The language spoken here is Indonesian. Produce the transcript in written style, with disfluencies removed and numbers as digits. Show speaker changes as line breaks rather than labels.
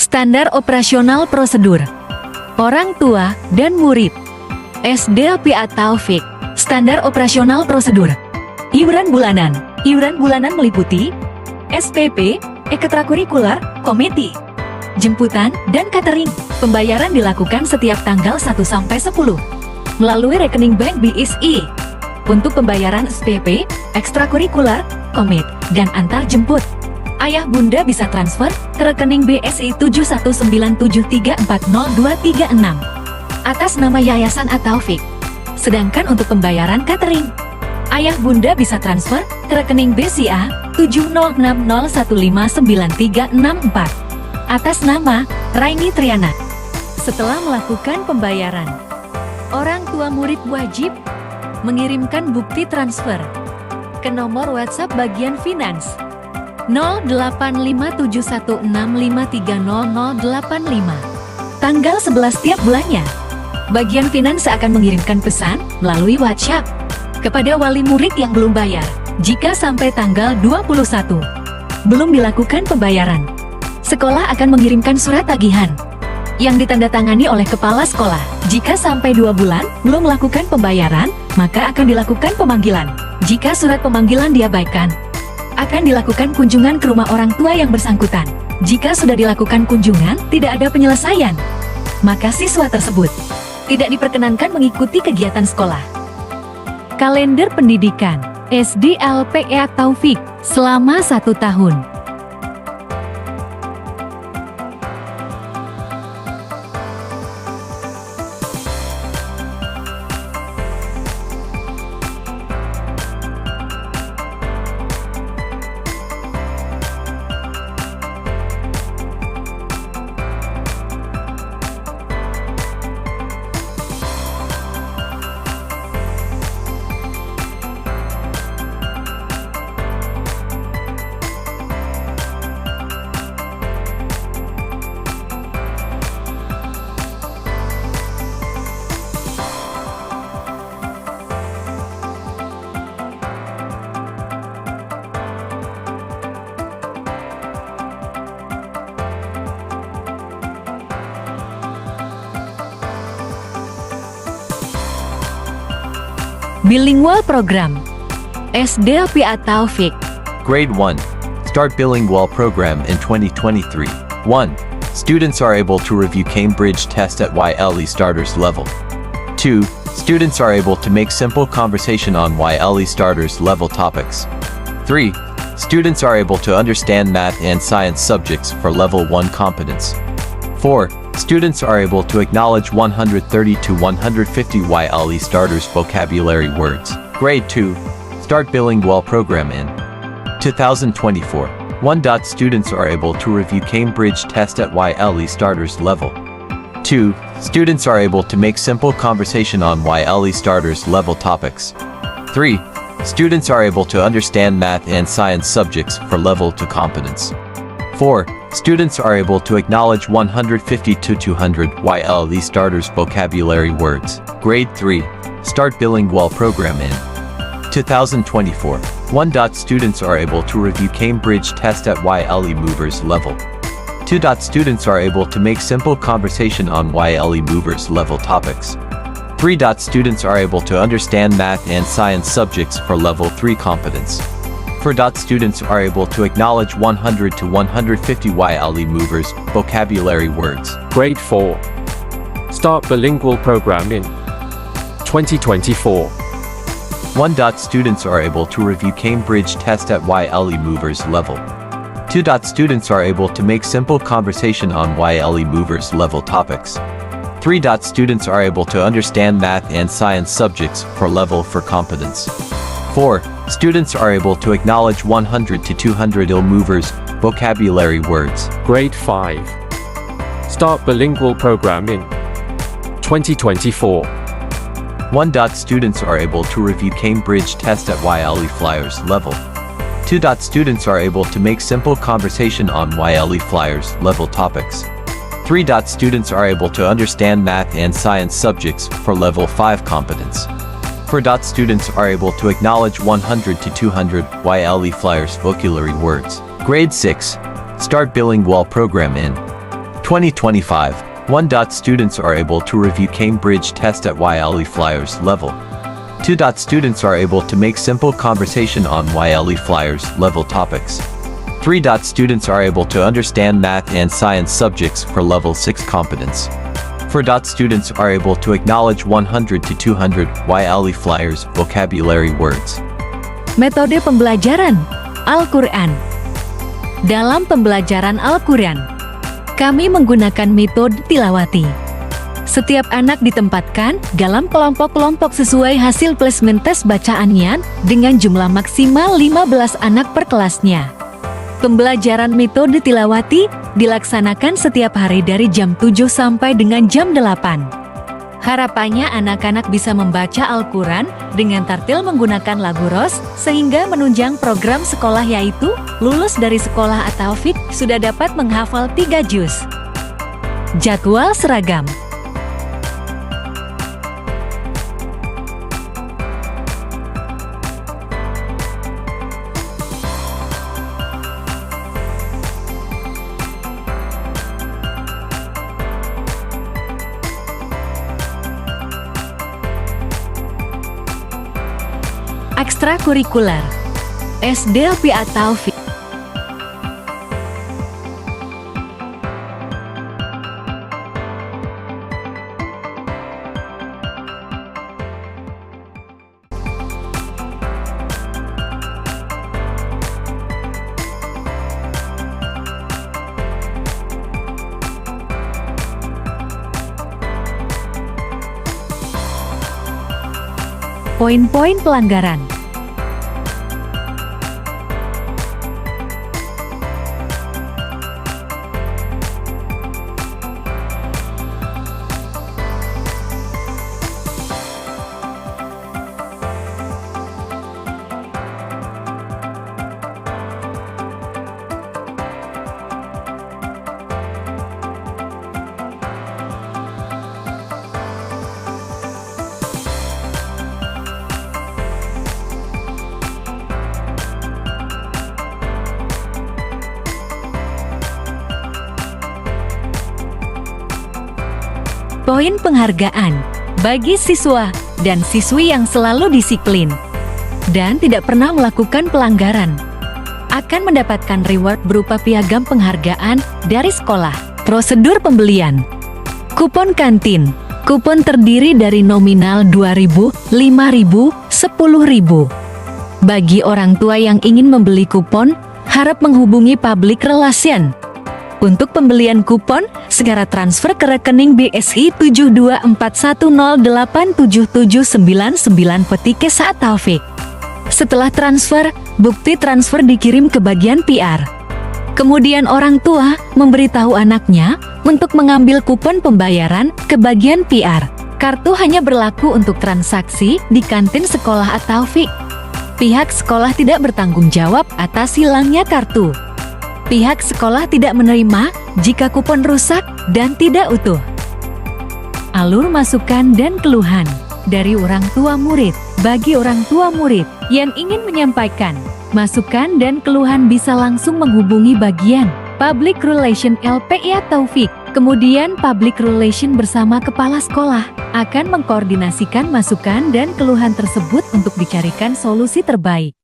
Standar operasional prosedur. Orang tua dan murid. SD PA Taufik. Standar operasional prosedur. Iuran bulanan. Iuran bulanan meliputi SPP, ekstrakurikuler, komiti, jemputan, dan catering. Pembayaran dilakukan setiap tanggal 1 sampai 10 melalui rekening bank BSI. Untuk pembayaran SPP, ekstrakurikuler, komit, dan antar jemput, ayah bunda bisa transfer ke rekening BSI 7197340236 atas nama Yayasan At-Taufik. Sedangkan untuk pembayaran catering, ayah bunda bisa transfer ke rekening BCA 7060159364 atas nama Raini Triana. Setelah melakukan pembayaran, orang tua murid wajib mengirimkan bukti transfer ke nomor WhatsApp bagian finance 085716530085. Tanggal 11 tiap bulannya, bagian finance akan mengirimkan pesan melalui WhatsApp kepada wali murid yang belum bayar. Jika sampai tanggal 21 belum dilakukan pembayaran, sekolah akan mengirimkan surat tagihan yang ditandatangani oleh kepala sekolah. Jika sampai 2 bulan belum melakukan pembayaran, maka akan dilakukan pemanggilan. Jika surat pemanggilan diabaikan, akan dilakukan kunjungan ke rumah orang tua yang bersangkutan. Jika sudah dilakukan kunjungan, tidak ada penyelesaian, maka siswa tersebut tidak diperkenankan mengikuti kegiatan sekolah. Kalender pendidikan SD PA Taufik selama 1 tahun. Bilingual Program SD PA Taufik.
Grade 1. Start Bilingual Program in 2023. 1. Students are able to review Cambridge test at YLE starters level. 2. Students are able to make simple conversation on YLE starters level topics. 3. Students are able to understand math and science subjects for level 1 competence. 4. Students are able to acknowledge 130 to 150 YLE starters vocabulary words. Grade 2. Start Bilingual Program in 2024. 1. Students are able to review Cambridge test at YLE starters level. 2. Students are able to make simple conversation on YLE starters level topics. 3. Students are able to understand math and science subjects for level 2 competence. 4. Students are able to acknowledge 150 to 200 YLE starters vocabulary words. Grade 3. Start Bilingual Program in 2024. 1. Students are able to review Cambridge test at YLE movers level. 2. Students are able to make simple conversation on YLE movers level topics. 3. Students are able to understand math and science subjects for level 3 competence. 4. Students are able to acknowledge 100 to 150 YLE movers vocabulary words.
Grade 4. Start Bilingual Program in 2024.
1. Students are able to review Cambridge test at YLE movers level. 2. Students are able to make simple conversation on YLE movers level topics. 3. Students are able to understand math and science subjects for level 4 competence. 4. Students are able to acknowledge 100 to 200 IL movers vocabulary words.
Grade 5. Start Bilingual Program in 2024.
1. Students are able to review Cambridge test at YLE flyers level. 2. Students are able to make simple conversation on YLE flyers level topics. 3. Students are able to understand math and science subjects for level 5 competence. 4. Students are able to acknowledge 100 to 200 YLE flyers vocabulary words. Grade 6. Start Bilingual Program in 2025. 1. Students are able to review Cambridge test at YLE Flyers level. 2. Students are able to make simple conversation on YLE Flyers level topics. 3. Students are able to understand math and science subjects for level 6 competence. 4. Students are able to acknowledge 100 to 200 YLE Flyers vocabulary words.
Metode pembelajaran Al-Quran. Dalam pembelajaran Al-Quran, kami menggunakan metode tilawati. Setiap anak ditempatkan dalam kelompok-kelompok sesuai hasil plasma tes bacaannya dengan jumlah maksimal 15 anak per kelasnya. Pembelajaran metode tilawati dilaksanakan setiap hari dari jam 7 sampai dengan jam 8. Harapannya anak-anak bisa membaca Al-Quran dengan tartil menggunakan lagu Ros, sehingga menunjang program sekolah yaitu lulus dari sekolah At-Taufik sudah dapat menghafal 3 juz. Jadwal seragam. Ekstrakurikuler SD LP At-Taufik. Poin-poin pelanggaran. Poin penghargaan bagi siswa dan siswi yang selalu disiplin dan tidak pernah melakukan pelanggaran akan mendapatkan reward berupa piagam penghargaan dari sekolah. Prosedur pembelian kupon kantin. Kupon terdiri dari nominal 2.000, 5.000, 10.000. Bagi orang tua yang ingin membeli kupon, harap menghubungi public relation. Untuk pembelian kupon, segera transfer ke rekening BSI 7241087799 petik Saat Taufik. Setelah transfer, bukti transfer dikirim ke bagian PR. Kemudian orang tua memberitahu anaknya untuk mengambil kupon pembayaran ke bagian PR. Kartu hanya berlaku untuk transaksi di kantin sekolah At-Taufik. Pihak sekolah tidak bertanggung jawab atas hilangnya kartu. Pihak sekolah tidak menerima jika kupon rusak dan tidak utuh. Alur masukan dan keluhan dari orang tua murid. Bagi orang tua murid yang ingin menyampaikan masukan dan keluhan bisa langsung menghubungi bagian Public Relation LPI At-Taufik. Kemudian Public Relation bersama kepala sekolah akan mengkoordinasikan masukan dan keluhan tersebut untuk dicarikan solusi terbaik.